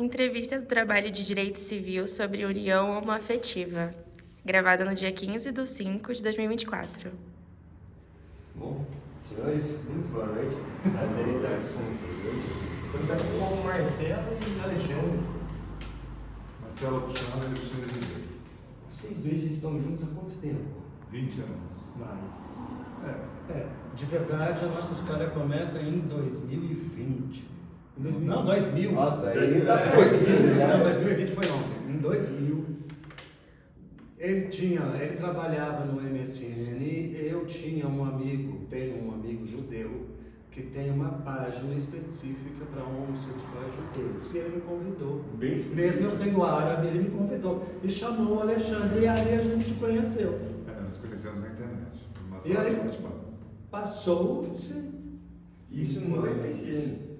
Entrevista do trabalho de Direito Civil sobre união homoafetiva, gravada no dia 15/5/2024. Bom, senhores, muito boa noite. Prazer em estar aqui com vocês dois. Estamos aqui com o Marcelo e Alexandre. Marcelo Alexandre e Alexandre Ribeiro. Vocês dois já estão juntos há quanto tempo? 20 anos. De verdade, a nossa história começa em 2020. Não, 2000. Nossa, aí Ele tá perdido, né? Não, 2020 foi ontem. Em 2000, ele trabalhava no MSN. Eu tinha tenho um amigo judeu que tem uma página específica para homossexuais judeus. E ele me convidou. Bem específico. Mesmo eu sendo árabe, ele me convidou. E chamou o Alexandre e ali a gente se conheceu. Nos conhecemos na internet. E aí, passou-se. Isso no MSN.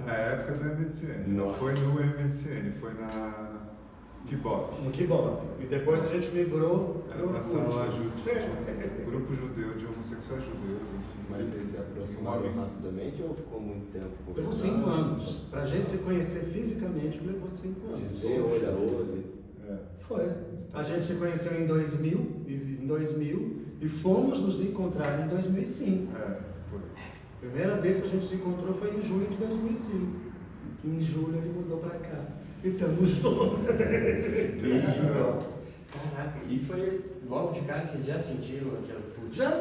Na época do MSN. Não Nossa. foi no MSN, foi na Kibop. No Kibop. E depois a gente migrou Era uma sala um grupo judeu de homossexuais judeus, enfim. Mas vocês se aproximaram rapidamente ou ficou muito tempo Levou conversando? 5 anos. Pra gente se conhecer fisicamente, levou 5 anos. De ver olho a olho. Foi. A gente se conheceu em 2000 e fomos nos encontrar em 2005. Foi. A primeira vez que a gente se encontrou foi em junho de 2005. Em julho ele mudou pra cá. E estamos juntos. Caraca, e foi logo de cara vocês já sentiram aquela... Putz, Já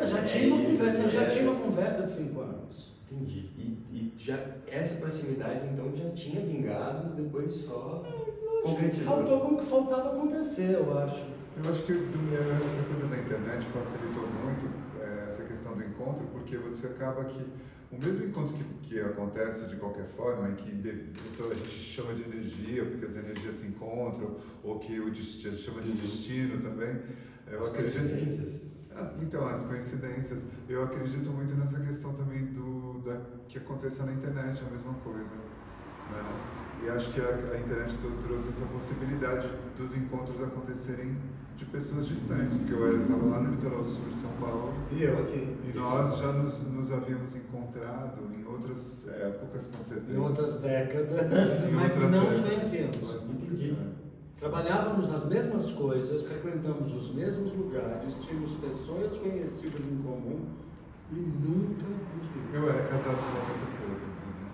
tinha uma conversa de 5 anos. Entendi. E já essa proximidade então já tinha vingado, depois só concretizou. Faltava acontecer, eu acho. Eu acho que essa coisa da internet facilitou muito essa questão do encontro, porque você acaba que o mesmo encontro que acontece de qualquer forma, em que então a gente chama de energia, porque as energias se encontram, ou que o destino chama de destino também. Eu acredito. Coincidências. Então, as coincidências. Eu acredito muito nessa questão também que aconteça na internet, a mesma coisa. Né? E acho que a internet trouxe essa possibilidade dos encontros acontecerem de pessoas distantes, porque eu estava lá no litoral sul de São Paulo. E eu aqui. E nós já nos havíamos encontrado em outras épocas, com certeza. Em outras décadas, Em mas outras não nos décadas. conhecíamos. Entendi. Trabalhávamos nas mesmas coisas, frequentamos os mesmos lugares, tínhamos pessoas conhecidas em comum e nunca nos vimos. Eu era casado com outra pessoa também, né?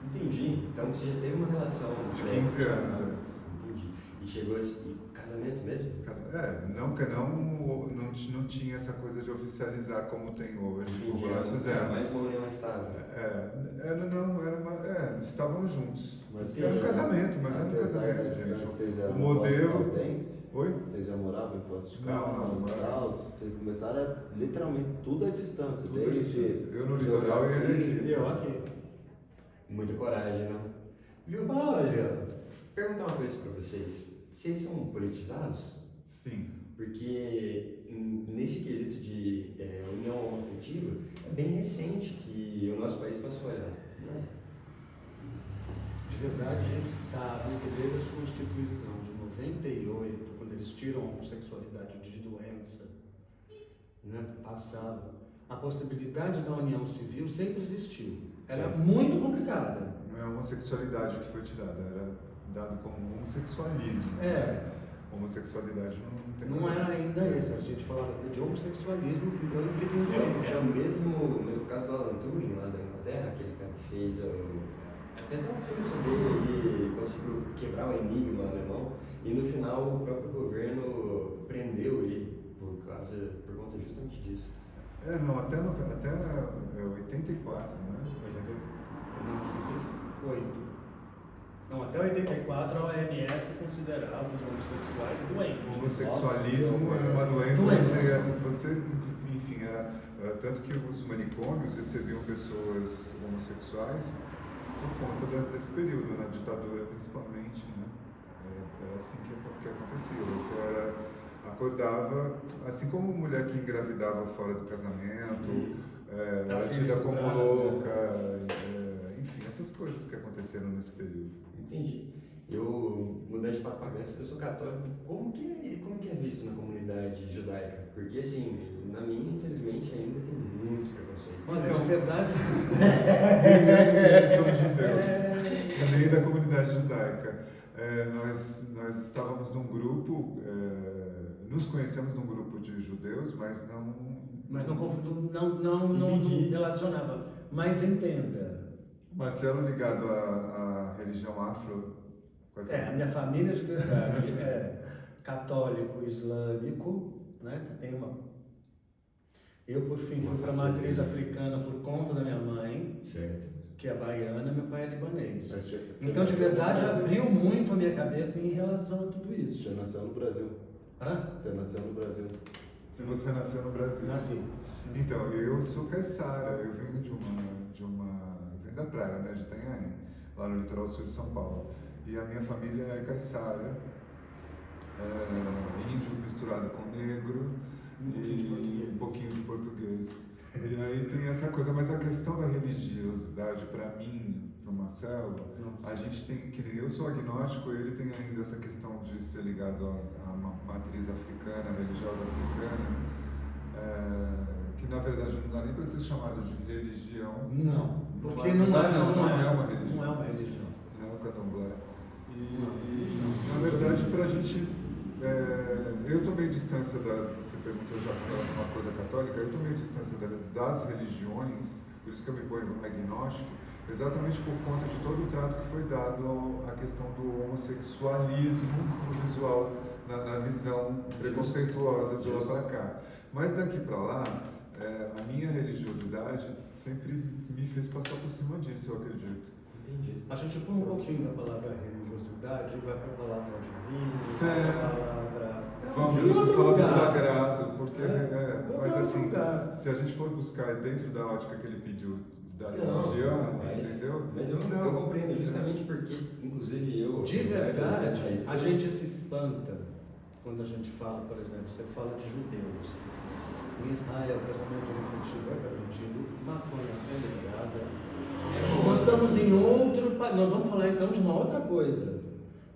Entendi. Então você já teve uma relação De 15 anos antes. Entendi. E chegou esse casamento mesmo? Não tinha essa coisa de oficializar como tem hoje, como Entendi. nós fizemos. Mais uma união estável. Estávamos juntos. Mas Era um casamento, mas era um apesar da casamento, distância, gente. vocês O eram modelo. Poços Oi? Vocês já moravam em Poços de Não, Caldas e mas- tal? Vocês começaram literalmente tudo à distância. Tudo à desde distância. Eu no litoral e ele aqui. E eu aqui. Muita coragem, não? Viu? Olha, Perguntar uma coisa pra vocês. Vocês são politizados? Sim. Porque nesse quesito de união homoafetiva, é bem recente que o nosso país passou a olhar. Não é? de verdade a gente sabe que desde a Constituição de 98, quando eles tiram a homossexualidade de doença, né, passado, a possibilidade da união civil sempre existiu. Era muito complicada. Não é a homossexualidade que foi tirada, era dado como homossexualismo. Homossexualidade não tem Não era ainda isso. A gente falava de homossexualismo, então implica em doença. É o mesmo caso do Alan Turing lá da Inglaterra, aquele cara que fez até um filme sobre ele conseguiu quebrar o enigma alemão e no final o próprio governo prendeu ele por conta justamente disso. Até 84, né? Não, 88. Não, até 84 a OMS considerava os homossexuais doentes. O homossexualismo era uma doença. Enfim, era tanto que os manicômios recebiam pessoas homossexuais por conta desse período, na ditadura principalmente, né? Era assim que acontecia. Você acordava, assim como mulher que engravidava fora do casamento, era tida como louca, enfim, essas coisas que aconteceram nesse período. Entendi. Eu, mudando de propaganda, eu sou católico, como que é visto na comunidade judaica? Porque, assim, na minha, infelizmente, ainda tem muito preconceito. Olha, de verdade. São judeus. nem da comunidade judaica. Nós estávamos num grupo, nos conhecemos num grupo de judeus, mas não relacionava. Mas entenda. Marcelo ligado à religião afro. A minha família de verdade é católico islâmico, né? Que tem uma. Eu, por fim, fui para a matriz africana por conta da minha mãe, Certo. que é baiana, meu pai é libanês. Você Então, de nasceu no verdade, Brasil? abriu muito a minha cabeça em relação a tudo isso. Você nasceu no Brasil. Hã? Você nasceu no Brasil. Se você nasceu no Brasil. Nasci. Então, eu sou caiçara, eu venho venho da praia, né, de Itanhaém, lá no litoral sul de São Paulo. E a minha família é caiçara, índio misturado com negro e um pouquinho de português. E aí tem essa coisa, mas a questão da religiosidade, para mim, para o Marcelo, a gente tem, que nem eu sou agnóstico, ele tem ainda essa questão de ser ligado à matriz africana, religiosa africana, que na verdade não dá nem para ser chamado de religião. Não, porque não não é é uma religião. Não é uma religião. Não é o candomblé. E na verdade, para a gente. Eu tomei distância você perguntou já com relação à coisa católica, eu tomei distância das religiões, por isso que eu me ponho agnóstico, exatamente por conta de todo o trato que foi dado à questão do homossexualismo no visual, na visão preconceituosa de lá para cá. Mas daqui para lá, a minha religiosidade sempre me fez passar por cima disso, eu acredito. Entendi. A gente põe um pouquinho da palavra religiosidade e vai para a palavra divino, É. a palavra. Vamos falar do lugar. sagrado, porque, mas outro assim, lugar. se a gente for buscar dentro da ótica que ele pediu da Não, religião, mas- entendeu? Mas eu compreendo justamente porque, inclusive eu... De verdade, a mas- gente se espanta quando a gente fala, por exemplo, você fala de judeus. Em Israel, casamento infantil é permitido, maconha é liberada. Nós estamos em outro país. Nós vamos falar então de uma outra coisa.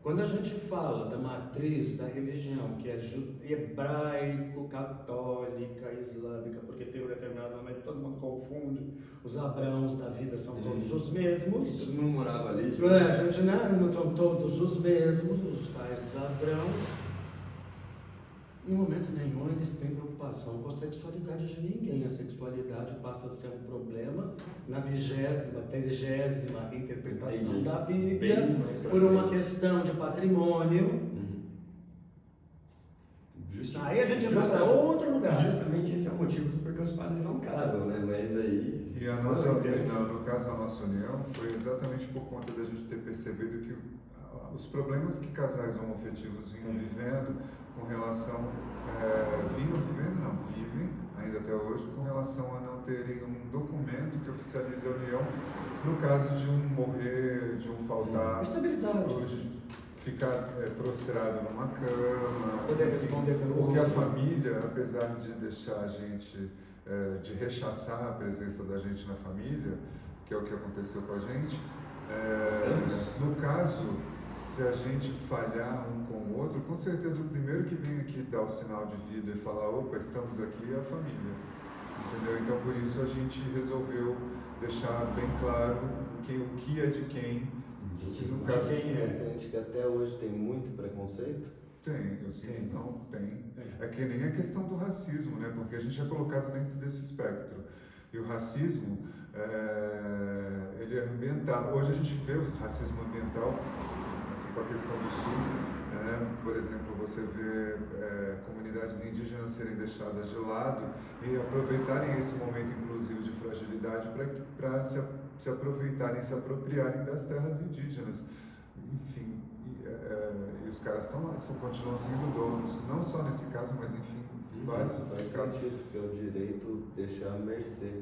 Quando a gente fala da matriz da religião, que é hebraico, católica, islâmica, porque tem um determinado momento que todo mundo confunde, os Abrãos da vida são todos os mesmos. Todo mundo morava ali. tipo, A gente não são todos os mesmos, os tais dos Abrãos. Em momento nenhum eles têm preocupação com a sexualidade de ninguém. A sexualidade passa a ser um problema na 30ª interpretação Entendi. da Bem Bíblia, mais pra por uma frente. questão de patrimônio. Uhum. Aí a gente vai para outro lugar. Justamente esse é o motivo do porquê os padres não casam, né? Mas aí... E a nossa, no caso, a nossa união foi exatamente por conta da gente ter percebido que os problemas que casais homoafetivos vinham vivendo com relação, vivem ainda até hoje, com relação a não terem um documento que oficialize a união no caso de um morrer, de um faltar, Estabilidade. ou de ficar prostrado numa cama, Poder responder pelo porque a outro. família, apesar de deixar a gente, de rechaçar a presença da gente na família, que é o que aconteceu com a gente, no caso, se a gente falhar um com o outro, com certeza o primeiro que vem aqui dar o sinal de vida e falar, opa, estamos aqui, é a família, entendeu? Então por isso a gente resolveu deixar bem claro o que é de quem. No caso, Você sente que até hoje tem muito preconceito? tem, eu sinto que não, tem. É que nem a questão do racismo, né? Porque a gente é colocado dentro desse espectro. E o racismo, ele é ambiental. Hoje a gente vê o racismo ambiental, assim, com a questão do sul, né? Por exemplo, você vê comunidades indígenas serem deixadas de lado e aproveitarem esse momento, inclusive, de fragilidade para se aproveitarem, se apropriarem das terras indígenas. Enfim, e os caras estão lá, continuam sendo donos, não só nesse caso, mas enfim, vários Faz outros casos. sentido, porque é o direito deixar à mercê.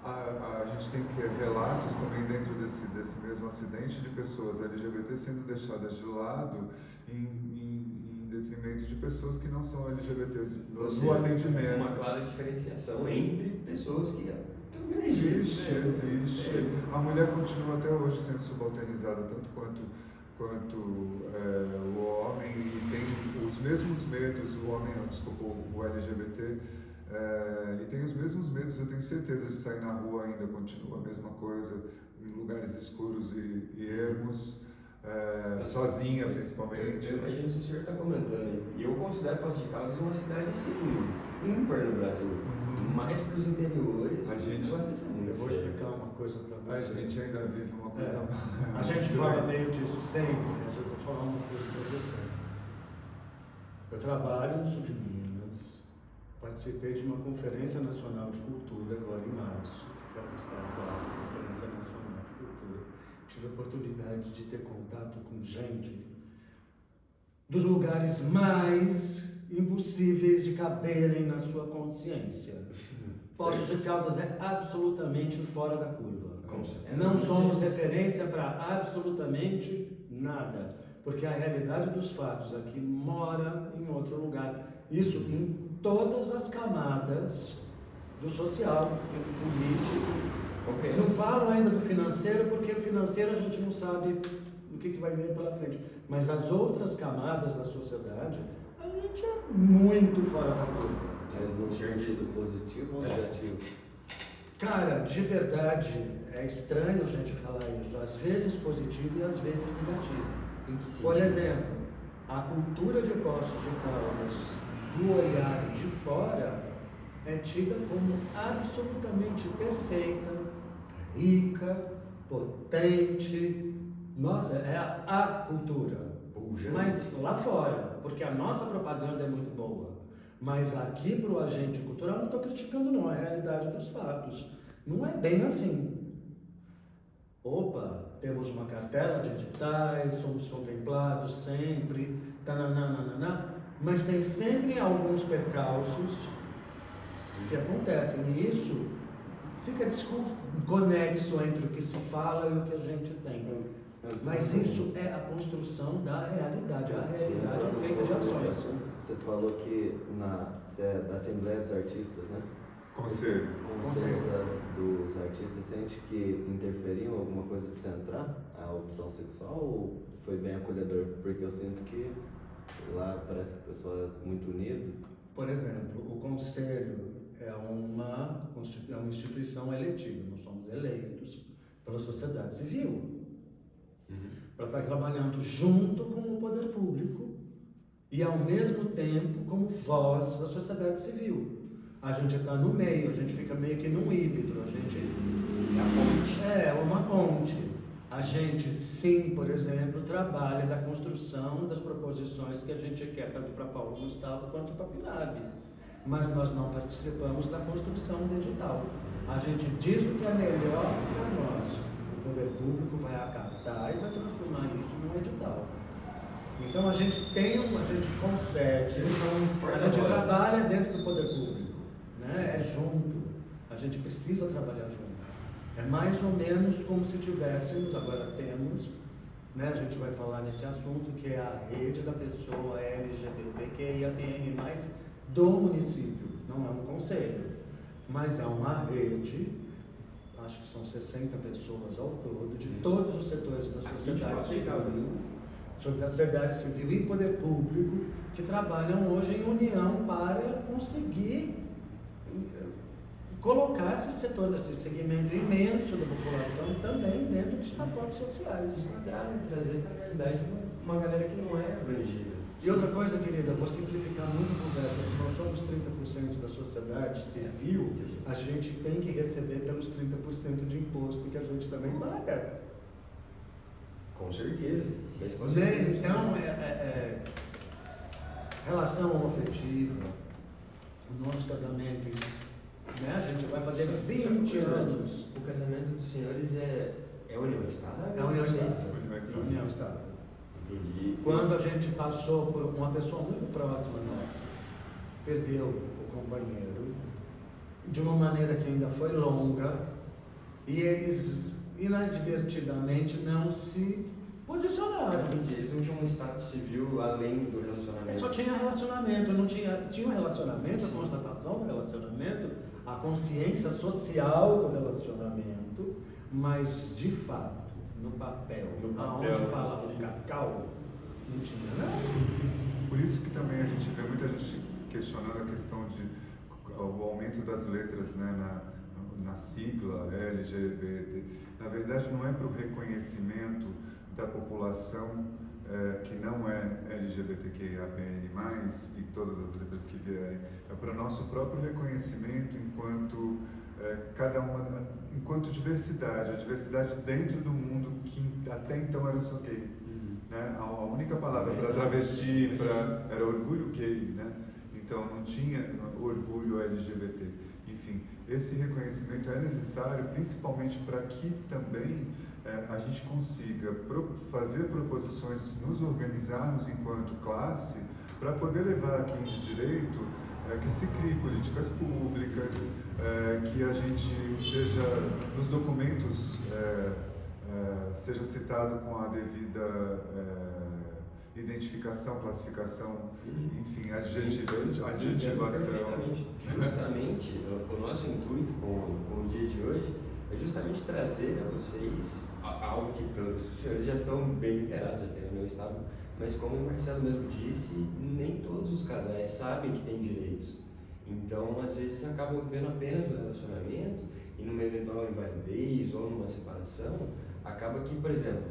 A gente tem relatos também dentro desse mesmo acidente de pessoas LGBT sendo deixadas de lado em detrimento de pessoas que não são LGBTs no atendimento. Uma clara diferenciação entre pessoas que... Existe. A mulher continua até hoje sendo subalternizada, tanto quanto o homem, e tem os mesmos medos, o LGBT, e tem os mesmos medos, eu tenho certeza, de sair na rua ainda continua a mesma coisa, em lugares escuros e ermos, sozinha principalmente. Eu imagino se o senhor está comentando, e eu considero Poços de Caldas uma cidade assim, ímpar no Brasil, mais para os interiores. A gente- Eu vou explicar uma coisa para A você. gente ainda vive uma coisa. A gente fala meio disso sempre, mas eu vou falar uma coisa para você. Eu trabalho no sul de Minas, participei de uma Conferência Nacional de Cultura agora em março, que foi a Conferência Nacional de Cultura. Tive a oportunidade de ter contato com gente dos lugares mais impossíveis de caberem na sua consciência. Poços de Caldas é absolutamente fora da curva. Não somos referência para absolutamente nada, porque a realidade dos fatos aqui mora em outro lugar. Isso em todas as camadas do social, do político. Não falo ainda do financeiro, porque o financeiro a gente não sabe o que vai vir pela frente. Mas as outras camadas da sociedade, a gente é muito fora da curva. Mas no sentido positivo ou negativo? Cara, de verdade, é estranho a gente falar isso. Às vezes positivo e às vezes negativo. Em que sentido? Por exemplo, a cultura de Poços de Caldas, do olhar de fora, é tida como absolutamente perfeita, rica, potente. Nossa, é a cultura. Mas lá fora, porque a nossa propaganda é muito boa. Mas aqui para o agente cultural, não estou criticando não, é a realidade dos fatos. Não é bem assim. Opa, temos uma cartela de editais, somos contemplados sempre, tananana, mas tem sempre alguns percalços que acontecem. E isso fica desconexo entre o que se fala e o que a gente tem. Mas isso é a construção da realidade. A realidade é feita de ações. Você falou que você é da Assembleia dos Artistas, né? Conselho. Conselho dos artistas, sente que interferiu em alguma coisa para você entrar? A opção sexual ou foi bem acolhedor? Porque eu sinto que lá parece que o pessoal é muito unido. Por exemplo, o Conselho é uma instituição eletiva. Nós somos eleitos pela sociedade civil. Para estar trabalhando junto com o poder público e ao mesmo tempo como voz da sociedade civil. A gente está no meio, a gente fica meio que num híbrido, a gente é uma ponte. A gente sim, por exemplo, trabalha da construção das proposições que a gente quer, tanto para Paulo Gustavo quanto para Pilab. Mas nós não participamos da construção digital. A gente diz o que é melhor para nós. O poder público vai acatar e vai transformar isso num edital. Então a gente consegue, a gente trabalha dentro do poder público, né? É junto, a gente precisa trabalhar junto. É mais ou menos como se tivéssemos, agora temos, né? A gente vai falar nesse assunto, que é a rede da pessoa LGBTQIAPN+, do município. Não é um conselho, mas é uma rede. Acho que são 60 pessoas ao todo, de todos os setores da sociedade civil e poder público, que trabalham hoje em união para conseguir colocar esse setor, esse segmento imenso da população também dentro dos pacotes sociais. E trazer para a realidade uma galera que não é abrangida. E outra coisa, querida, vou simplificar muito a conversa. Se nós somos 30% da sociedade civil, a gente tem que receber pelos 30% de imposto que a gente também paga. Com certeza. Então, relação homoafetiva, o nosso casamento, né? A gente vai fazer 20 anos. O casamento dos senhores é união estável? É união estável. União estável. Entendi. Quando a gente passou por uma pessoa muito próxima nossa, perdeu o companheiro, de uma maneira que ainda foi longa, e eles inadvertidamente não se posicionaram. Entendi. Eles não tinham um status civil além do relacionamento. Só tinha relacionamento, não tinha um relacionamento, a constatação do relacionamento, a consciência social do relacionamento, mas de fato, no papel, aonde fala o cacau, não tinha nada. Por isso que também a gente vê muita gente questionando a questão de o aumento das letras, né, na sigla LGBT, na verdade não é para o reconhecimento da população que não é LGBTQIAPN+, e todas as letras que vierem, é para o nosso próprio reconhecimento enquanto enquanto diversidade, a diversidade dentro do mundo que até então era só gay. Né? A única palavra para travesti era orgulho gay, né? Então não tinha orgulho LGBT. Enfim, esse reconhecimento é necessário principalmente para que também a gente consiga fazer proposições, nos organizarmos enquanto classe, para poder levar a quem de direito que se crie políticas públicas, que a gente seja, nos documentos, seja citado com a devida identificação, classificação, enfim, adjetivação. Justamente, o nosso intuito com o dia de hoje é justamente trazer a vocês algo que todos os senhores já estão bem inteirados, já tem o meu estado, mas como o Marcelo mesmo disse, nem todos os casais sabem que têm direitos. Então, às vezes, acabam vivendo apenas no relacionamento e numa eventual invalidez ou numa separação, acaba que, por exemplo,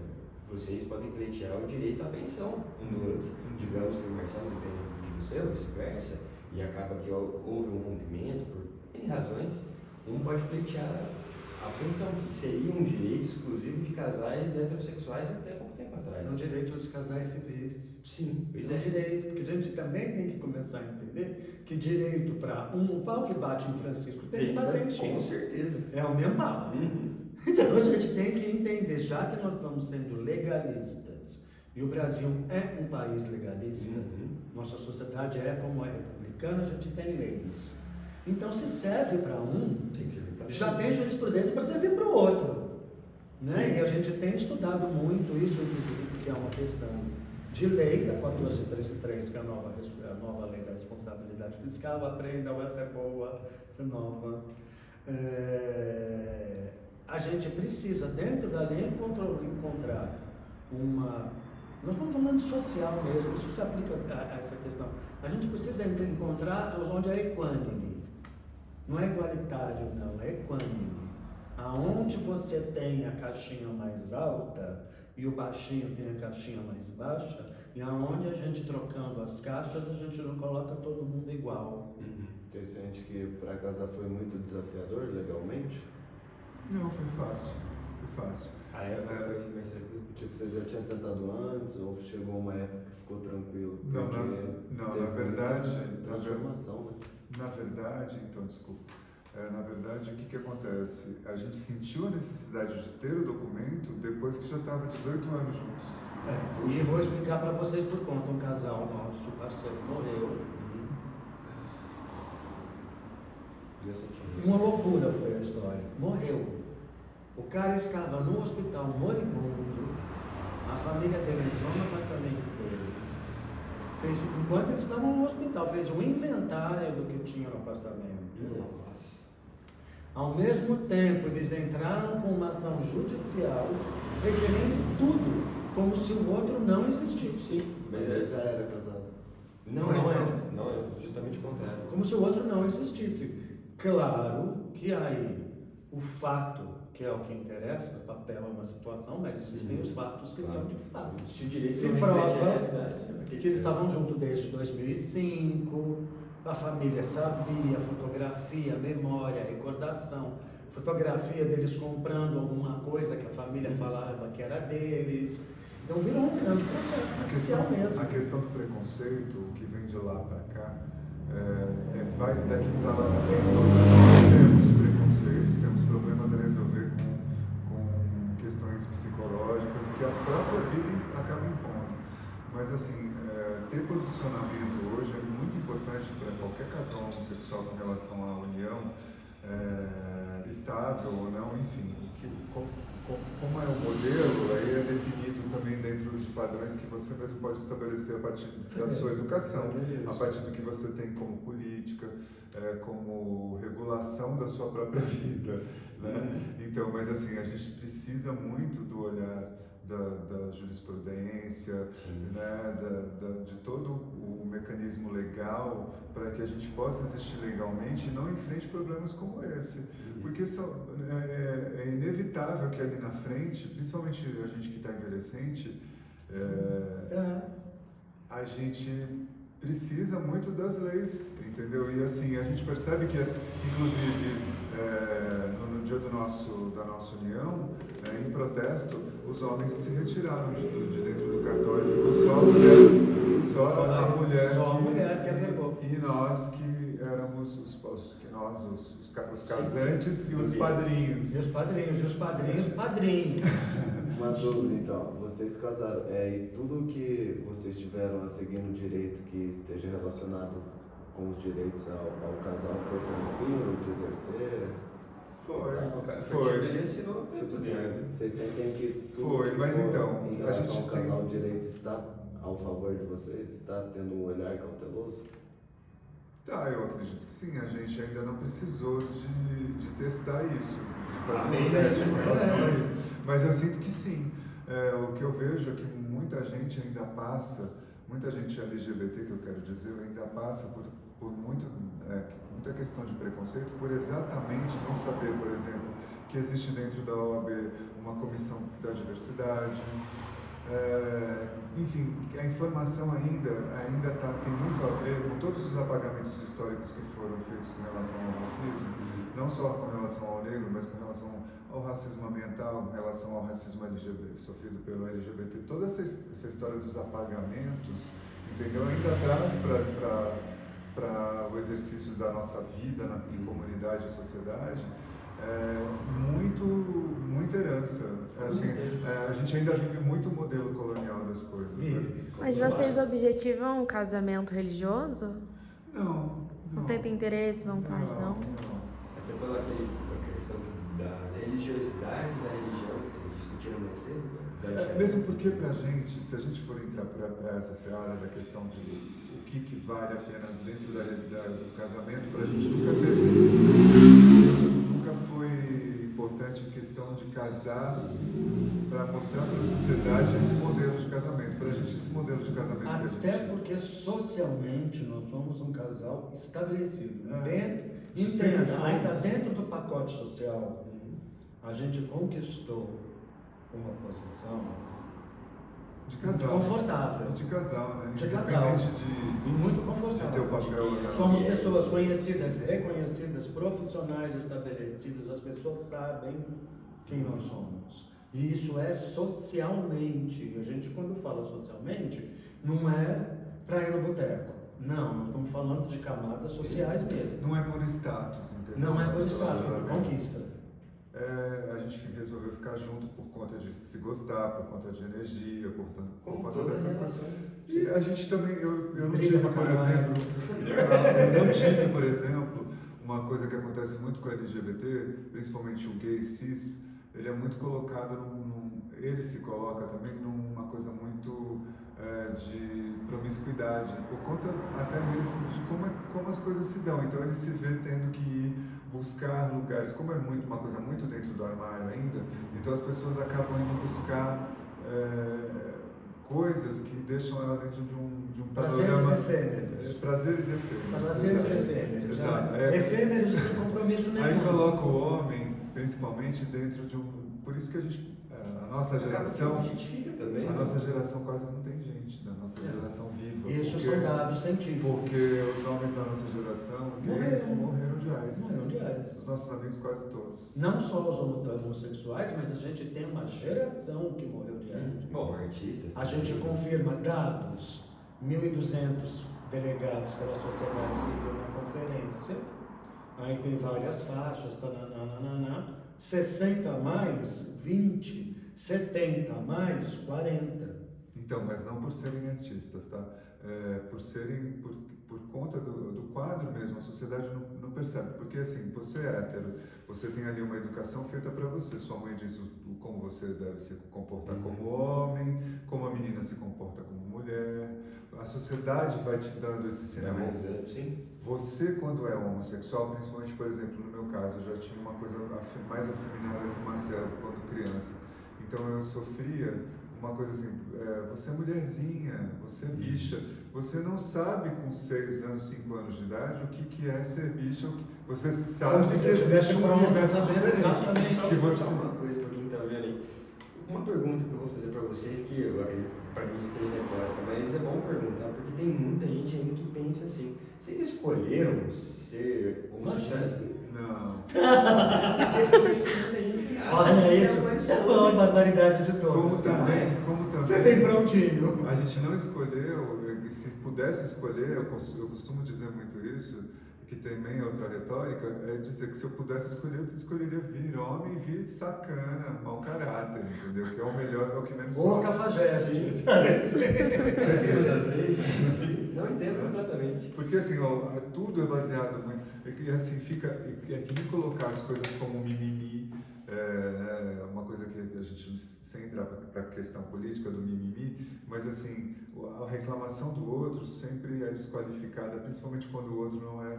vocês podem pleitear o direito à pensão um do outro. Digamos que o Marcelo depende do seu, vice-versa, e acaba que houve um rompimento por N razões, um pode pleitear a pensão, que seria um direito exclusivo de casais heterossexuais até pouco tempo atrás. É um direito dos casais civis. Sim, pois é um direito, porque a gente também tem que começar a entender que direito para o pau que bate em Francisco tem que bater em Chico. Com certeza. É o mesmo pau. Então a gente tem que entender, já que nós estamos sendo legalistas, e o Brasil é um país legalista, nossa sociedade é como é republicana, a gente tem leis. Então, se serve para um, já tem jurisprudência para servir para o outro. Né? E a gente tem estudado muito isso, inclusive, porque é uma questão de lei da 1433, que é a nova lei da responsabilidade fiscal. Aprendam, essa é boa, essa é nova. A gente precisa, dentro da lei, encontrar uma... Nós estamos falando de social mesmo, isso se aplica a essa questão. A gente precisa encontrar onde é equânime. Não é igualitário, não, é equânime. Aonde você tem a caixinha mais alta e o baixinho tem a caixinha mais baixa, e aonde a gente trocando as caixas, a gente não coloca todo mundo igual. Você sente que para casar foi muito desafiador legalmente? Não, foi fácil. Foi fácil. A época foi mais tranquilo? Tipo, você já tinha tentado antes ou chegou uma época que ficou tranquilo? Não, na verdade... Transformação, né? Na verdade, então, desculpa. Na verdade, o que acontece? A gente sentiu a necessidade de ter o documento depois que já estava 18 anos juntos. E vou explicar para vocês por conta. Um casal nosso, parceiro, morreu. Uma loucura foi a história. Morreu. O cara estava no hospital moribundo, a família dele entrou no apartamento deles, enquanto eles estavam no hospital, fez um inventário do que tinha no apartamento. Nossa. Ao mesmo tempo, eles entraram com uma ação judicial, requerendo tudo, como se o outro não existisse. Sim, Mas ele já era casado. Não é, justamente o contrário. Como se o outro não existisse. Claro que aí o fato, que é o que interessa, o papel é uma situação, mas existem os fatos que são de fato. Se prova que eles estavam juntos desde 2005, a família sabia, fotografia, memória, recordação, fotografia deles comprando alguma coisa que a família falava que era deles. Então virou um grande processo judicial mesmo. A questão do preconceito, o que vem de lá para cá, vai daqui para lá também. Temos preconceitos, temos problemas a resolver com questões psicológicas que a própria vida acaba impondo. Mas assim, ter posicionamento hoje é muito importante para qualquer casal homossexual com relação à união, estável ou não, enfim. Como é o modelo, aí é definido também dentro de padrões que você mesmo pode estabelecer a partir da sua educação, a partir do que você tem como política, como regulação da sua própria vida, né? Então, mas assim, a gente precisa muito do olhar da jurisprudência, né? De todo o mecanismo legal para que a gente possa existir legalmente e não enfrente problemas como esse. Porque é inevitável que ali na frente, principalmente a gente que está envelhecente, a gente precisa muito das leis, entendeu? E assim, a gente percebe que, inclusive, no dia da nossa união, em protesto, os homens se retiraram de dentro do cartório, ficou só a mulher que avergou. E nós que éramos os casantes e os padrinhos. E os padrinhos. Uma dúvida então, vocês casaram, e tudo que vocês tiveram a seguir no direito que esteja relacionado com os direitos ao casal foi tranquilo de exercer? Foi. Ele ensinou Tipo tudo, assim, né? vocês sentem que tudo Foi, que mas for então, em a relação gente ao casal de direito está ao favor de vocês? Está tendo um olhar cauteloso? Eu acredito que sim, a gente ainda não precisou de testar isso, de fazer Amém, um teste com né? relação a isso. Mas eu sinto que sim. O que eu vejo é que muita gente ainda passa, muita gente LGBT, que eu quero dizer, ainda passa por muita questão de preconceito, por exatamente não saber, por exemplo, que existe dentro da OAB uma comissão da diversidade. Enfim, a informação ainda tem muito a ver com todos os apagamentos históricos que foram feitos com relação ao racismo, não só com relação ao negro, mas com relação ao racismo ambiental, com relação ao racismo LGBT, sofrido pelo LGBT. Toda essa história dos apagamentos, entendeu? Ainda traz para o exercício da nossa vida em comunidade e sociedade muita herança. Assim, a gente ainda vive muito o modelo colonial das coisas. Né? Mas vocês objetivam o casamento religioso? Não. Não sentem interesse, vontade, não? Até pela questão da religiosidade da religião que vocês discutiram mais cedo, né? Mesmo porque pra gente, se a gente for entrar para essa seara da questão de o que vale a pena dentro do casamento, pra gente nunca foi importante a questão de casar para mostrar para a sociedade esse modelo de casamento. Pra gente, esse modelo de casamento Até porque socialmente nós somos um casal estabelecido. Entenda, ainda dentro do pacote social, a gente conquistou uma posição de casal, confortável. De casal, né? De casal. E muito confortável. De ter o papel, né? Somos pessoas conhecidas, reconhecidas, profissionais estabelecidas. As pessoas sabem quem nós somos. E isso é socialmente. A gente, quando fala socialmente, não é para ir no boteco. Não, nós estamos falando de camadas sociais mesmo. Não é por status, entendeu? Não é por status, é por conquista. A gente resolveu ficar junto por conta de se gostar, por conta de energia, por conta dessas coisas. E a gente também, eu não tive, por exemplo, uma coisa que acontece muito com o LGBT, principalmente o gay cis, ele é muito colocado ele se coloca também numa coisa muito de promiscuidade, por conta até mesmo de como as coisas se dão. Então ele se vê tendo que ir buscar lugares, como é uma coisa muito dentro do armário ainda, então as pessoas acabam indo buscar coisas que deixam ela dentro de um panorama... Prazeres efêmeros. Prazeres efêmeros. Efêmeros sem compromisso nenhum. Aí coloca o homem, principalmente, dentro de por isso que a gente... A nossa geração... A gente fica também. A nossa geração quase não tem gente da nossa geração viva. Isso são dados científicos. Porque os homens da nossa geração morreram de AIDS. Os nossos amigos quase todos. Não só os homossexuais, mas a gente tem uma geração que morreu de AIDS. Bom, artistas. A gente confirma dados, 1.200 delegados pela sociedade civil na conferência, aí tem várias faixas, 60 mais 20, 70 mais 40. Então, mas não por serem artistas, tá? Por conta do quadro mesmo, a sociedade não percebe. Porque assim, você é hétero, você tem ali uma educação feita para você. Sua mãe diz como você deve se comportar como homem, como a menina se comporta como mulher. A sociedade vai te dando esses sinais. Sim. Você, quando é homossexual, principalmente, por exemplo, no meu caso, eu já tinha uma coisa mais afeminada que o Marcelo quando criança. Então eu sofria uma coisa assim, você é mulherzinha, você é bicha, você não sabe com 6 anos, 5 anos de idade o que é ser bicha, você sabe que existe um universo diferente. Que você... Só uma coisa para quem está vendo aí. Uma pergunta que eu vou fazer para vocês, que eu acredito que para mim seja retórica, mas é bom perguntar, porque tem muita gente ainda que pensa assim. Vocês escolheram ser homossexuais? Não. Olha isso, é uma barbaridade de todos. Como também, Você vem prontinho. a gente não escolheu, se pudesse escolher, eu costumo dizer muito isso, que também é outra retórica, é dizer que se eu pudesse escolher, eu escolheria vir homem e vir sacana, mau caráter, entendeu? Que é o melhor, é o que menos Ou sofre. cafajeste. Não entendo completamente. Porque assim, ó, tudo é baseado muito. E assim, é que nem colocar as coisas como mimimi, uma coisa que a gente sem entrar para a questão política do mimimi, mas assim, a reclamação do outro sempre é desqualificada, principalmente quando o outro não é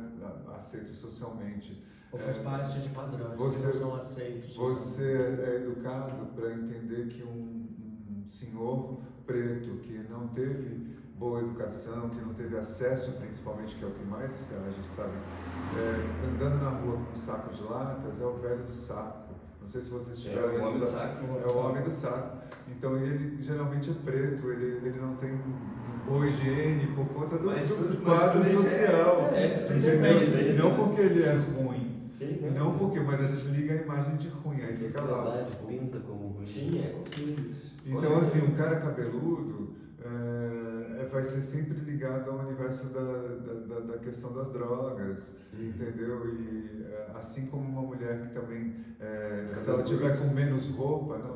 aceito socialmente. Ou faz parte de padrões você, que não são aceitos. Você é educado para entender que um senhor preto que não teve boa educação, que não teve acesso, principalmente, que é o que mais a gente sabe, andando na rua com um saco de latas, é o velho do saco. Não sei se vocês tiveram isso. É o homem do saco. Então ele geralmente é preto, ele não tem boa higiene por conta do quadro social. Entendeu? Não porque ele é ruim. Sim, não porque, mas a gente liga a imagem de ruim, aí fica lá. A sociedade pinta como ruim. Sim, com isso. Então, assim, um cara cabeludo vai ser sempre ligado ao universo da questão das drogas, entendeu? E assim como uma mulher que também, se ela tiver com menos roupa, não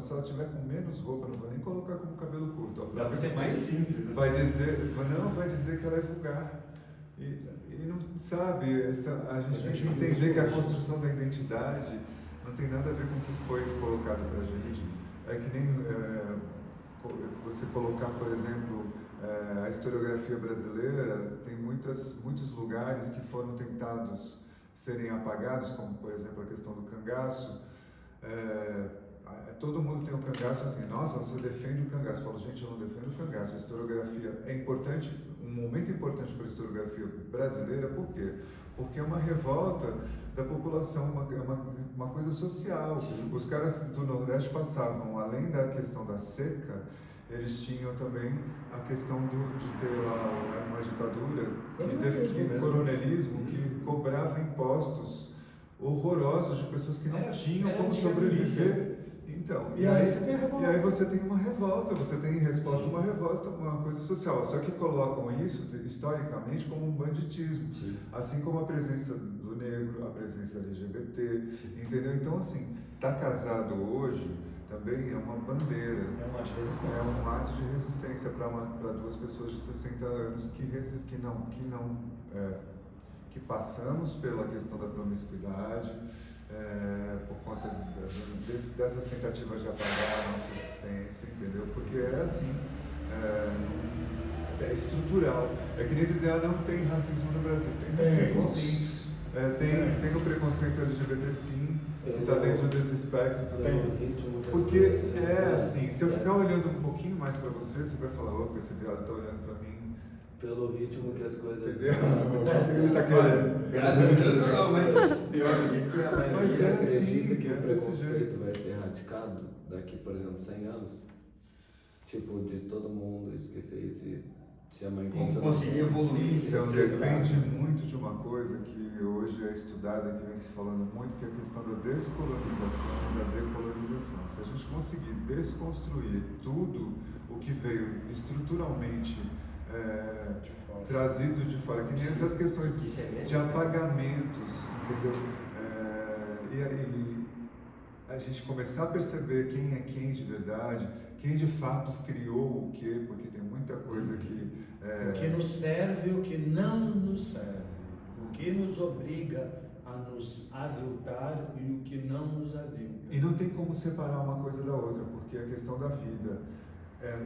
vou nem colocar como cabelo curto. Ó, dá para ser mais simples. Né? Vai dizer que ela é vulgar. E não sabe, a gente tem que entender que a construção da identidade não tem nada a ver com o que foi colocado pra gente. É que nem você colocar, por exemplo, a historiografia brasileira, tem muitos lugares que foram tentados serem apagados, como por exemplo a questão do cangaço. Todo mundo tem um cangaço assim, nossa, você defende o cangaço. Eu falo, gente, eu não defendo o cangaço. A historiografia é importante, um momento importante para a historiografia brasileira, por quê? Porque é uma revolta da população, uma coisa social. Sim. Os caras do Nordeste passavam, além da questão da seca, eles tinham também a questão de ter lá uma ditadura, coronelismo, que cobrava impostos horrorosos de pessoas que não tinham como sobreviver. Então, e aí você tem uma revolta, você tem em resposta uma revolta, uma coisa social. Só que colocam isso historicamente como um banditismo. Sim. Assim como a presença do negro, a presença LGBT, entendeu? Então, assim, tá casado hoje também é uma bandeira. É um ato de resistência. É um ato de resistência para duas pessoas de 60 anos que passamos pela questão da promiscuidade, por conta dessas tentativas de apagar a nossa existência, entendeu? Porque é assim, é estrutural. É que nem dizer, não tem racismo no Brasil. Tem racismo sim. Tem o preconceito LGBT sim, que está dentro desse espectro também. Porque assim, se eu ficar olhando um pouquinho mais para você vai falar, opa, esse viado está olhando para mim. Pelo ritmo que as coisas... Entendeu? Ele está querendo. Graças a Deus, não, mas pior que a maioria. Mas acredita que o desse jeito preconceito vai ser erradicado daqui, por exemplo, 100 anos? Tipo, de todo mundo esquecer se a mãe conseguir evoluir. Então, depende muito de uma coisa que hoje é estudada, que vem se falando muito, que é a questão da descolonização e da decolonização. Se a gente conseguir desconstruir tudo o que veio estruturalmente trazido de fora, que nem essas questões de apagamentos, entendeu? E aí a gente começar a perceber quem é quem de verdade, quem de fato criou o quê, porque tem muita coisa que... O que nos serve e o que não nos serve, o que nos obriga a nos aviltar e o que não nos avilta. E não tem como separar uma coisa da outra, porque a questão da vida,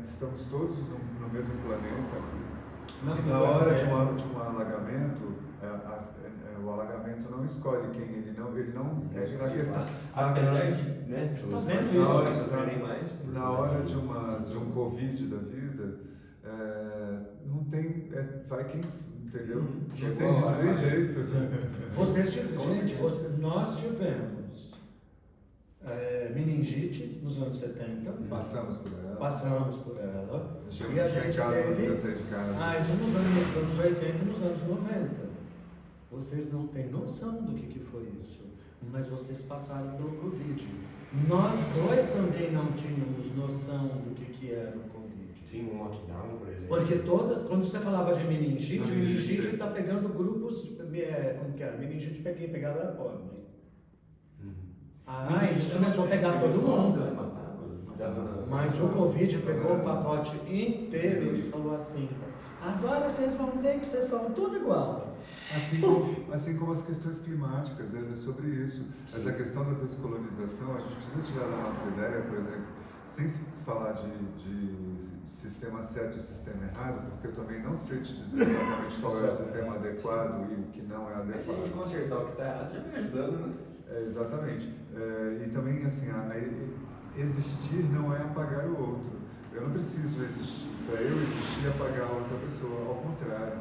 estamos todos no mesmo planeta, Na hora de um alagamento, o alagamento não escolhe quem ele não é a questão. Apesar de, né? Tá vendo isso? Na hora de um Covid da vida, não tem, vai quem, entendeu? Não tem jeito. Nós tivemos meningite nos anos 70. Passamos por ela. E a gente teve mais nos anos 80 e nos anos 90. Vocês não têm noção do que foi isso, mas vocês passaram pelo Covid. Nós dois também não tínhamos noção do que era o Covid. Sim, um lockdown, por exemplo. Porque quando você falava de meningite está pegando grupos, como que era? Meningite quem pegava era pobre. Isso começou a pegar todo mundo. Mas o Covid pegou o pacote inteiro e falou assim: agora vocês vão ver que vocês são tudo igual. Assim como as questões climáticas, é sobre isso. Sim. Essa questão da descolonização, a gente precisa tirar da nossa ideia, por exemplo, sem falar de sistema certo e sistema errado, porque eu também não sei te dizer exatamente qual é o sistema adequado e o que não é adequado. Mas se a gente consertar o que está errado, já vem ajudando, né? Exatamente. E também, assim, existir não é apagar o outro. Eu não preciso existir para eu existir e apagar a outra pessoa, ao contrário.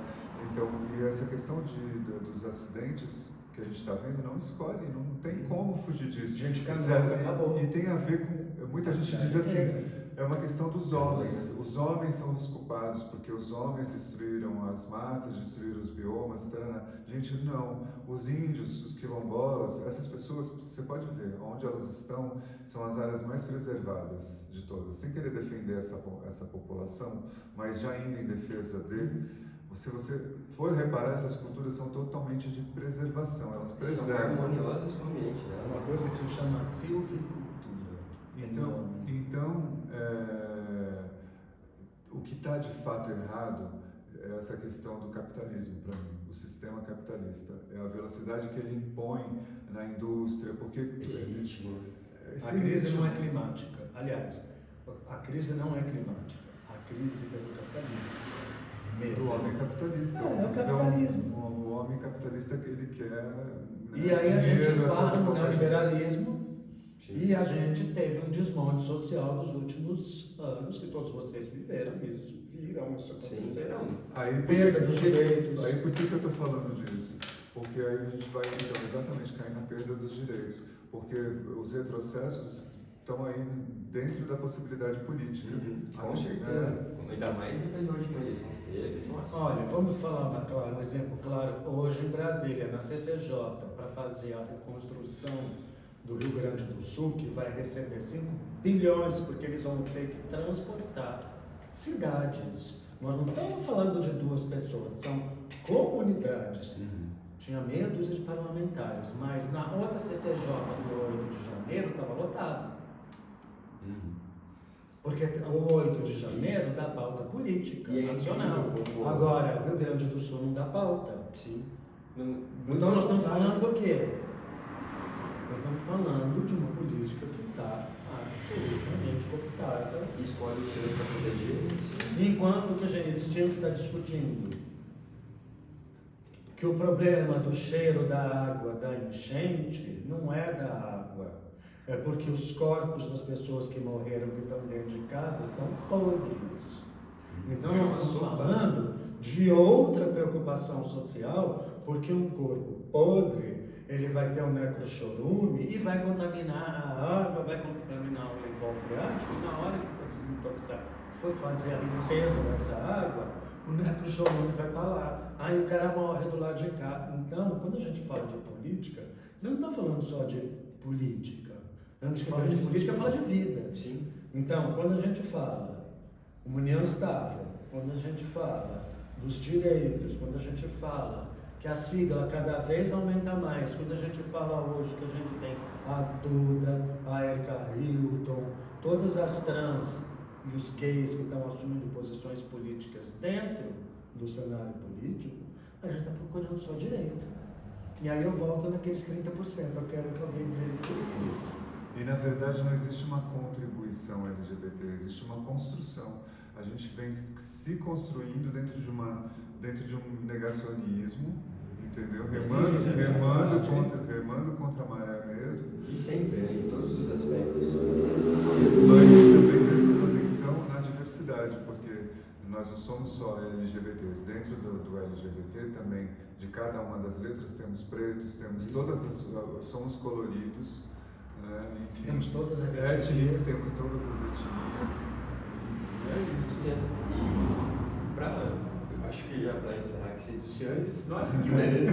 Então, e essa questão dos acidentes que a gente está vendo não escolhe, não tem como fugir disso. Gente, acabou. E tem a ver com, muita gente diz assim, é uma questão dos homens. Os homens são os culpados, porque os homens destruíram as matas, destruíram os biomas, etc. Gente, não. Os índios, os quilombolas, essas pessoas, você pode ver, onde elas estão, são as áreas mais preservadas de todas. Sem querer defender essa população, mas já indo em defesa dele, se você for reparar, essas culturas são totalmente de preservação, elas preservam. São harmoniosas com o ambiente, né? Uma coisa que se chama silvicultura. Então, o que está de fato errado é essa questão do capitalismo, para mim, o sistema capitalista. É a velocidade que ele impõe na indústria, porque... Esse ritmo. A crise não é climática. Aliás, a crise não é climática. A crise é do capitalismo. Do homem capitalista. É o capitalismo. O homem capitalista que ele quer... E aí a gente esbarra no neoliberalismo. E a gente teve um desmonte social nos últimos anos, que todos vocês viram isso acontecer. Perda dos direitos. Aí por que eu estou falando disso? Porque aí a gente vai então exatamente cair na perda dos direitos. Porque os retrocessos estão aí dentro da possibilidade política. Com certeza. Ainda mais depois da última eleição que teve. Nossa. Olha, vamos falar um exemplo claro. Hoje em Brasília, na CCJ, para fazer a reconstrução do Rio Grande do Sul, que vai receber 5 bilhões, porque eles vão ter que transportar cidades. Nós não estamos falando de 2 pessoas, são comunidades. Tinha meia dúzia de parlamentares, mas na outra CCJ do 8 de janeiro estava lotado. Porque o 8 de janeiro dá pauta política nacional. Agora, o Rio Grande do Sul não dá pauta. Sim. Então nós estamos falando do quê? Nós estamos falando de uma política que está absolutamente cooptada. Escolhe o seu para proteger. Enquanto que eles tinham que estar discutindo que o problema do cheiro da água da enchente não é da água, é porque os corpos das pessoas que morreram, que estão dentro de casa, estão podres. Então nós estamos falando de outra preocupação social, porque um corpo podre, ele vai ter um necrochorume e vai contaminar a água, vai contaminar o lençol freático, e na hora que for desintoxicar, for fazer a limpeza dessa água, o necrochorume vai estar lá. Aí o cara morre do lado de cá. Então, quando a gente fala de política, não está falando só de política. Antes de falar de política, fala de vida. Sim. Então, quando a gente fala união estável, quando a gente fala dos direitos, quando a gente fala que a sigla cada vez aumenta mais, quando a gente fala hoje que a gente tem a Duda, a Erika Hilton, todas as trans e os gays que estão assumindo posições políticas dentro do cenário político, a gente está procurando só direito. E aí eu volto naqueles 30%, eu quero que alguém veja tudo isso. E na verdade não existe uma contribuição LGBT, existe uma construção. a gente vem se construindo dentro de um negacionismo, entendeu? Remando contra a maré mesmo. E sempre, né? Em todos os aspectos. Mas também prestando atenção na diversidade, porque nós não somos só LGBTs. Dentro do LGBT também, de cada uma das letras, temos pretos, temos somos coloridos, né? Enfim, Temos todas as etnias. Temos todas as etnias. É isso. Eu acho que já para encerrar aqui, os senhores, nossa, que beleza,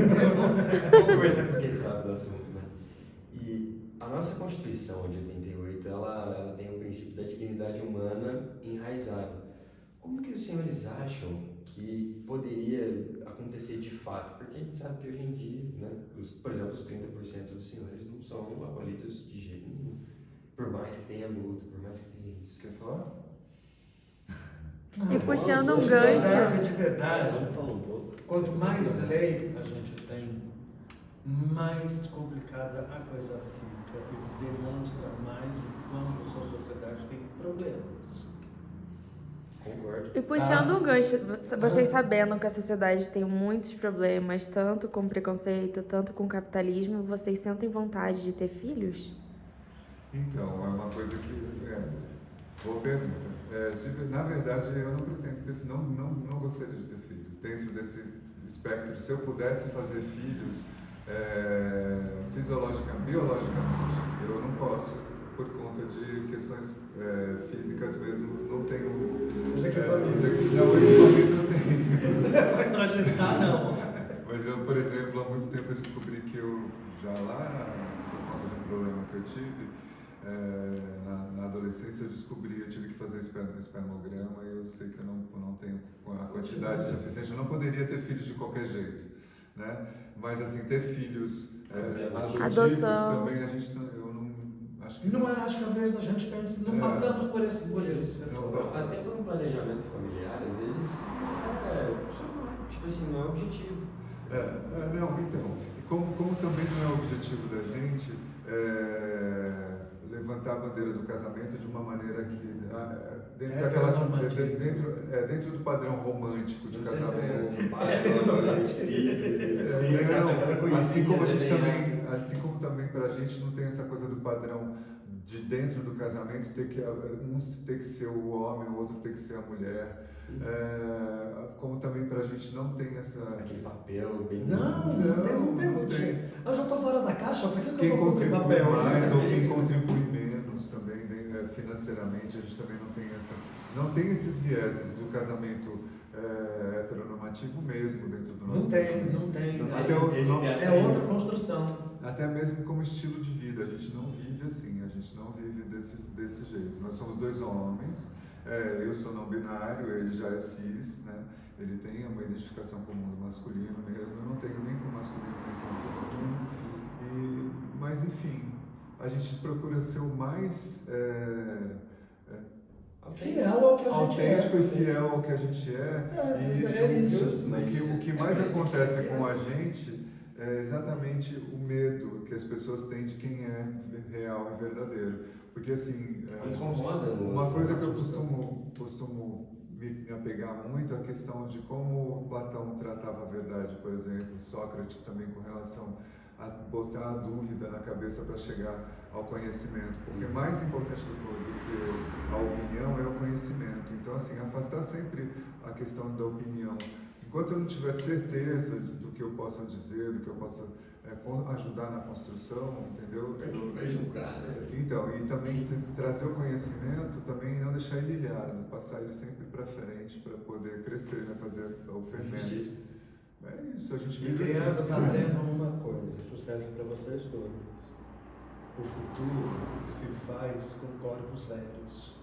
vamos conversar com quem sabe do assunto, né? E a nossa Constituição de 88, ela tem o princípio da dignidade humana enraizado. Como que os senhores acham que poderia acontecer de fato? Porque a gente sabe que hoje em dia, né, por exemplo, os 30% dos senhores não são abolidos de jeito nenhum. Por mais que tenha luta, por mais que tenha isso. Quer falar? E puxando um gancho. De verdade, Fala um pouco. quanto mais lei a gente tem, mais complicada a coisa fica e demonstra mais o quanto a sua sociedade tem problemas. Concordo. E puxando um gancho, vocês sabendo que a sociedade tem muitos problemas, tanto com preconceito, tanto com capitalismo, vocês sentem vontade de ter filhos? Então, é uma coisa que... boa pergunta. Na verdade, eu não pretendo ter, não gostaria de ter filhos. Dentro desse espectro, se eu pudesse fazer filhos biologicamente, eu não posso, por conta de questões físicas mesmo, não tenho... Os equipamentos. Não, o equipamento não tenho. Mas para gestar, não. Mas eu, por exemplo, há muito tempo eu descobri que eu, já lá, por causa de um problema que eu tive, na adolescência eu tive que fazer espermograma e eu sei que eu não tenho a quantidade suficiente, eu não poderia ter filhos de qualquer jeito, né? Mas assim, ter filhos adotivos também, eu não acho que... Não era, acho que a vez a gente pensa, não passamos por esse setor. Até para um planejamento familiar, às vezes, tipo assim, não é objetivo. Não, então, como também não é objetivo da gente levantar a bandeira do casamento de uma maneira que dentro do padrão romântico de casamento. Assim como também para a gente não tem essa coisa do padrão de dentro do casamento uns ter que ser o homem, o outro ter que ser a mulher. Como também pra gente não tem aquele papel bem... Não tem. Eu já tô fora da caixa, por que quem eu vou contribui papel? mais ou quem contribui menos também, financeiramente, a gente também não tem esses vieses do casamento heteronormativo mesmo dentro do nosso casamento. Não tem. É outra construção. Até mesmo como estilo de vida, a gente não vive assim, a gente não vive desse jeito. Nós somos dois homens, eu sou não binário, ele já é cis, né? Ele tem uma identificação com o mundo masculino mesmo, eu não tenho nem com masculino nem com feminino. Mas enfim, a gente procura ser o mais fiel ao que a gente autêntico e fiel ao que a gente isso. O que mais acontece com a gente é exatamente o medo que as pessoas têm de quem é real e verdadeiro. Porque assim, uma coisa que eu costumo me apegar muito é a questão de como Platão tratava a verdade, por exemplo, Sócrates também com relação a botar a dúvida na cabeça para chegar ao conhecimento, porque mais importante do que a opinião é o conhecimento. Então assim, afastar sempre a questão da opinião. Enquanto eu não tiver certeza do que eu possa dizer, do que eu possa ajudar na construção, entendeu? Vai julgar, né? Então, e também trazer o conhecimento, também não deixar ele ilhado, passar ele sempre para frente para poder crescer, né? Fazer o fermento. É isso, a gente E crianças aprendam uma coisa, isso serve para vocês todos. O futuro se faz com corpos velhos.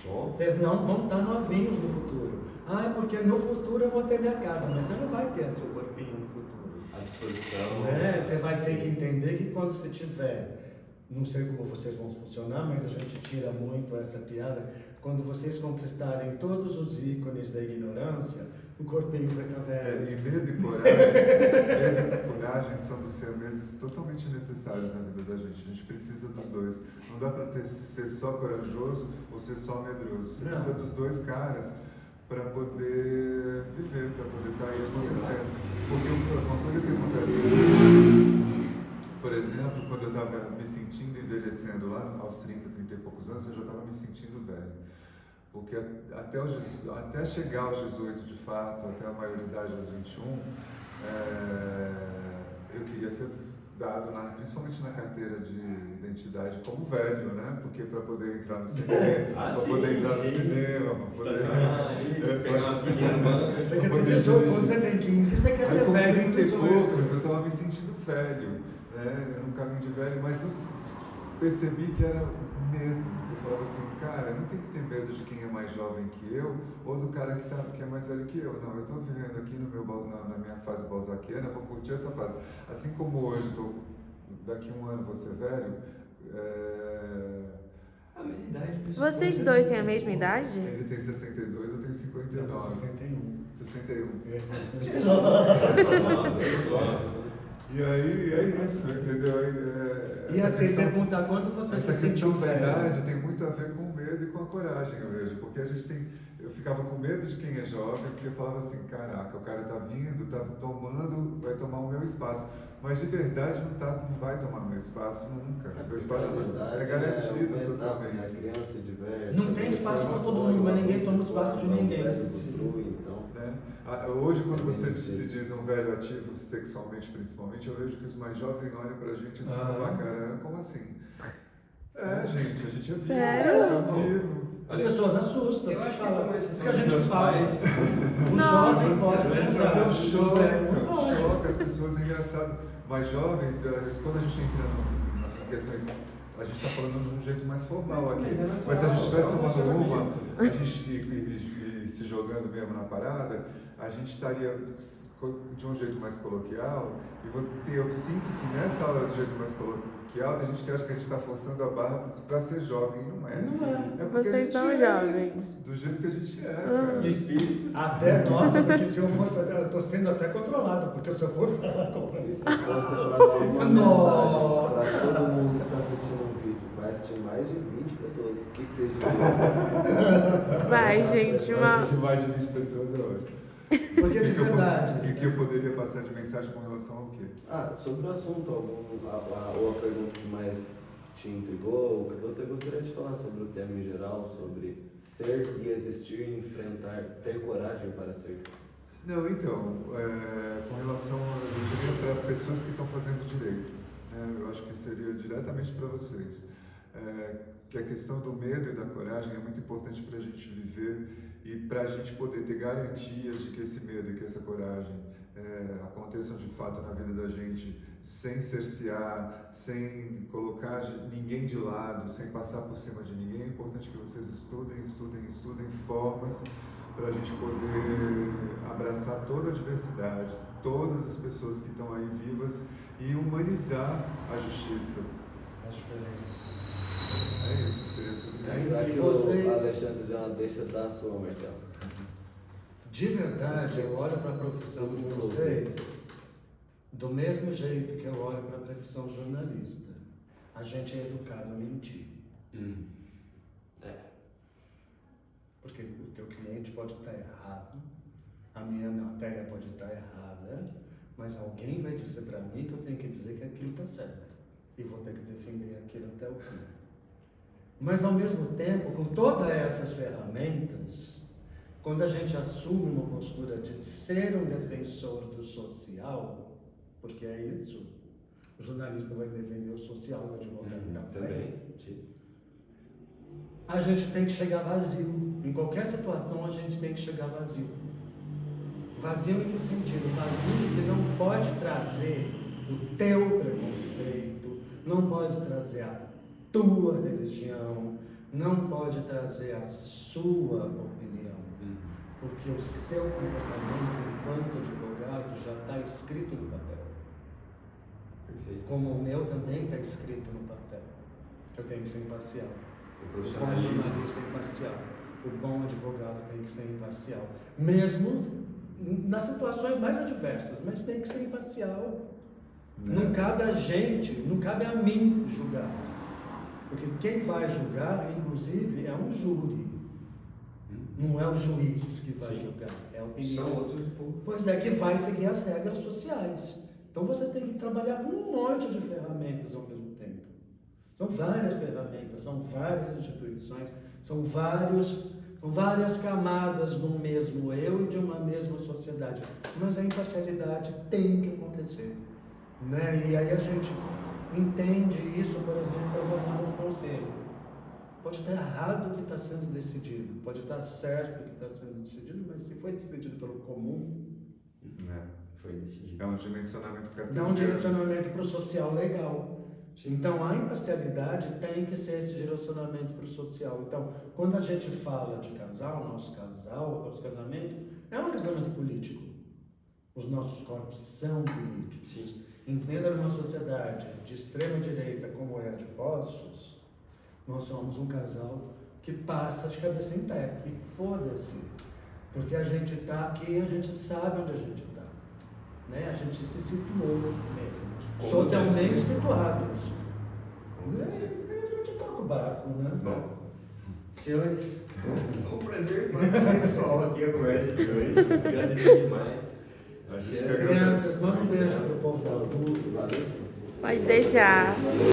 Vocês não vão estar novinhos no futuro. É porque no futuro eu vou ter minha casa, mas você não vai ter seu corpinho no futuro. A disposição. Você vai ter que entender que quando você tiver não sei como vocês vão funcionar, mas a gente tira muito essa piada. Quando vocês conquistarem todos os ícones da ignorância, o corpinho vai estar velho. E medo e coragem são dos siameses totalmente necessários na vida da gente. A gente precisa dos dois. Não dá para ser só corajoso ou ser só medroso. Você precisa dos dois caras para poder viver, para poder estar aí acontecendo. Porque uma coisa que acontece, por exemplo, quando eu estava me sentindo envelhecendo lá aos 30 e poucos anos, eu já estava me sentindo velho. Porque até chegar aos 18 de fato, até a maioridade aos 21, eu queria ser dado, principalmente na carteira de identidade, como velho, né? Porque para poder entrar no cinema, para poder entrar no cinema, para poder pegar uma filhinha, mano. Você quer ter 18, quando você tem 15, você quer ser velho em 30 e poucos, eu estava me sentindo velho, né? Era um caminho de velho, mas percebi que era medo. Eu falava assim, cara, não tem que ter medo de quem é mais jovem que eu ou do cara que é mais velho que eu. Não, eu estou vivendo aqui na minha fase balzaquiana, vou curtir essa fase. Assim como hoje, daqui a um ano vou ser velho. A mesma idade, Vocês dois têm a mesma idade? Ele tem 62, eu tenho 59. Eu tenho 61. 61. E aí é isso, entendeu? E assim, perguntar quando você se sentiu velho. Essa verdade tem muito a ver com o medo e com a coragem, eu vejo. Porque eu ficava com medo de quem é jovem, porque eu falava assim, caraca, o cara tá vindo, tá tomando, vai tomar o meu espaço. Mas de verdade não vai tomar o meu espaço nunca. O meu espaço é garantido socialmente. A criança se diverte. Não tem espaço para todo mundo, mas ninguém toma o espaço de ninguém. Hoje, quando você se diz um velho ativo sexualmente, principalmente, eu vejo que os mais jovens olham pra gente assim, cara, como assim? Gente, a gente é vivo, é vivo. As pessoas assustam, eu acho que falam, com o exceção que a gente dos faz. O Não, jovem pode pensar. Eu choca as pessoas, é engraçado. Mais jovens, quando a gente entra em questões, a gente está falando de um jeito mais formal aqui, mas se a gente estivesse tomando uma, a gente e se jogando mesmo na parada, a gente estaria de um jeito mais coloquial, e eu sinto que nessa aula de jeito mais coloquial, tem gente que acha que a gente está forçando a barra para ser jovem, e não é. Não é. É porque Vocês são jovens. do jeito que a gente é, cara. De espírito. Até, nossa, porque se eu for fazer, eu tô sendo até controlado, porque se eu for falar com Isso, você para dar uma Nossa. mensagem para todo mundo que está assistindo um vídeo, vai assistir mais de 20 pessoas. O que vocês dizem? Vai, gente, uma... Assistir mais de 20 pessoas é ótimo. Porque de verdade. O que eu poderia passar de mensagem com relação ao quê? Sobre o assunto, ou a pergunta que mais te intrigou, o que você gostaria de falar sobre o tema em geral, sobre ser e existir, enfrentar, ter coragem para ser? Não, então, com relação, eu diria para pessoas que estão fazendo direito, né, eu acho que seria diretamente para vocês, que a questão do medo e da coragem é muito importante para a gente viver e para a gente poder ter garantias de que esse medo e que essa coragem aconteçam de fato na vida da gente, sem cercear, sem colocar ninguém de lado, sem passar por cima de ninguém. É importante que vocês estudem formas para a gente poder abraçar toda a diversidade, todas as pessoas que estão aí vivas e humanizar a justiça. As diferenças. É isso, seria sobre isso. Já que vocês- o Alexandre deu uma deixa da sua, Marcelo. De verdade, eu olho para a profissão de vocês do mesmo jeito que eu olho para a profissão jornalista. A gente é educado a mentir. Porque o teu cliente pode estar errado, a minha matéria pode estar errada, mas alguém vai dizer para mim que eu tenho que dizer que aquilo está certo. E vou ter que defender aquilo até o fim. Mas ao mesmo tempo, com todas essas ferramentas, quando a gente assume uma postura de ser um defensor do social, porque é isso, o jornalista vai defender o social, o advogado também. Sim. A gente tem que chegar vazio. Em qualquer situação, a gente tem que chegar vazio. Vazio em que sentido? Vazio que não pode trazer o teu preconceito, não pode trazer a tua religião, não pode trazer a sua opinião. Porque o seu comportamento enquanto advogado já está escrito no papel. Perfeito. Como o meu também está escrito no papel. Eu tenho que ser imparcial. O O bom profissionalismo. jornalista é imparcial. O bom advogado tem que ser imparcial. Mesmo nas situações mais adversas, mas tem que ser imparcial. Não cabe a gente, não cabe a mim julgar. Porque quem vai julgar, inclusive, é um júri. Não é o juiz que vai julgar, é a opinião. São outros Pois é, que vai seguir as regras sociais. Então você tem que trabalhar com um monte de ferramentas ao mesmo tempo. São várias ferramentas, são várias instituições, são várias camadas de um mesmo eu e de uma mesma sociedade. Mas a imparcialidade tem que acontecer. Né? E aí a gente entende isso, por exemplo, trabalhando no conselho. Pode estar errado o que está sendo decidido, pode estar certo o que está sendo decidido, mas se foi decidido pelo comum, Foi decidido. É um dimensionamento dá um cartesiano. direcionamento para o social legal. Então a imparcialidade tem que ser esse direcionamento para o social. Então, quando a gente fala de casal, nosso casamento, é um casamento político. Os nossos corpos são políticos. Entenda numa sociedade de extrema direita como é a de Poços, nós somos um casal que passa de cabeça em pé. E foda-se. Porque a gente está aqui e a gente sabe onde a gente está. Né? A gente se situou mesmo. Socialmente situados. E aí a gente toca o barco, né? Bom, senhores, foi um prazer mais sexual aqui a conversa de hoje. Agradeço demais. A gente que Crianças, manda um beijo pro povo da Lu. Pode deixar.